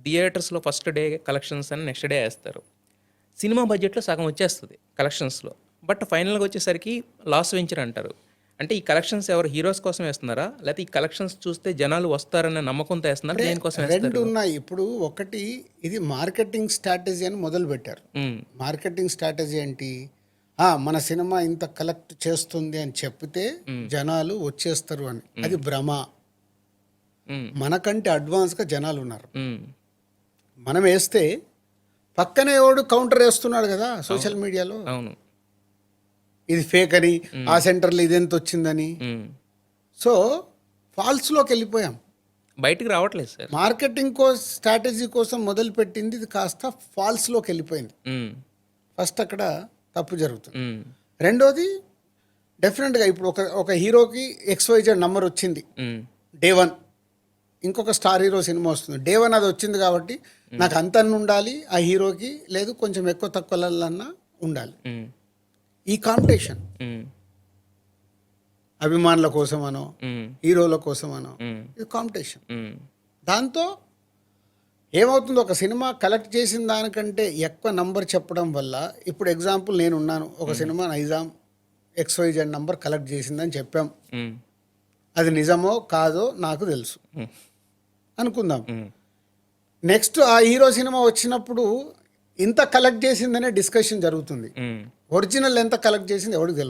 థియేటర్స్‌లో first day collections అని next day ఏస్తారు. సినిమా బడ్జెట్‌లో సగం వచ్చేస్తది కలెక్షన్స్‌లో. బట్ ఫైనల్‌గా వచ్చేసరికి లాస్ వెంచర్ అంటారు. అంటే ఈ కలెక్షన్స్ ఎవరు హీరోస్ కోసం ఏస్తున్నారా? లేతే ఈ కలెక్షన్స్ చూస్తే జనాలు వస్తారన్న నమ్మకంతో ఏస్తున్నారా? అంటే దేనికోసం 2 ఏస్తారు? ఉన్నాయి. ఇప్పుడు ఒకటి ఇది మార్కెటింగ్ స్ట్రాటజీ అని మొదలుపెట్టారు. హ్మ్. మార్కెటింగ్ స్ట్రాటజీ ఏంటి? మన సినిమా ఇంత కలెక్ట్ చేస్తుంది అని చెప్తే జనాలు వచ్చేస్తారు అని. అది భ్రమ. హ్మ్. మనకంటే అడ్వాన్స్‌గా జనాలున్నారు. హ్మ్. మనం ఏస్తే పక్కనే ఎవడు కౌంటర్ ఏస్తున్నాడు కదా సోషల్ మీడియాలో. అవును. ఇది ఫేక్ అని, ఆ సెంటర్‌లో ఇదెంత వచ్చిందని. హ్మ్. సో, ఫాల్స్‌లోకి వెళ్ళిపోయాం. బయటికి రావట్లేదు సార్. మార్కెటింగ్ స్ట్రాటజీ కోసం మొదలుపెట్టింది ఇది కాస్త ఫాల్స్‌లోకి వెళ్ళిపోయింది. హ్మ్. ఫస్ట్ అక్కడ తప్పు జరుగుతుంది. హ్మ్. రెండోది డెఫినెట్గా ఇప్పుడు ఒక హీరోకి XYZ నంబర్ వచ్చింది హ్మ్. డే 1. ఇంకొక స్టార్ హీరో సినిమా వస్తుంది డే 1, అది వచ్చింది కాబట్టి నాకు అంతన్న ఉండాలి ఆ హీరోకి, లేదు కొంచెం ఎక్కువ తక్కువలన్నా ఉండాలి. హ్మ్. ఈ కాంపిటీషన్ హ్మ్. అభిమానుల కోసమనో హ్మ్. హీరోల కోసమనో హ్మ్. ఇది కాంపిటీషన్. హ్మ్. దాంతో ఏమవుతుంది, ఒక సినిమా కలెక్ట్ చేసిన దానికంటే ఎక్కువ నంబర్ చెప్పడం వల్ల, ఇప్పుడు ఎగ్జాంపుల్ నేనున్నాను, ఒక cinema Nizam XYZ number collect చేసిందని చెప్పాం. హ్మ్. అది నిజమో కాదో నాకు తెలుసు హ్మ్. అనుకుందాం. హ్మ్. నెక్స్ట్ ఆ హీరో సినిమా వచ్చినప్పుడు ఇంత కలెక్ట్ చేసిందనే డిస్కషన్ జరుగుతుంది. హ్మ్. ఒరిజినల్ ఎంత కలెక్ట్ చేసింది ఎవరికి తెలియదు.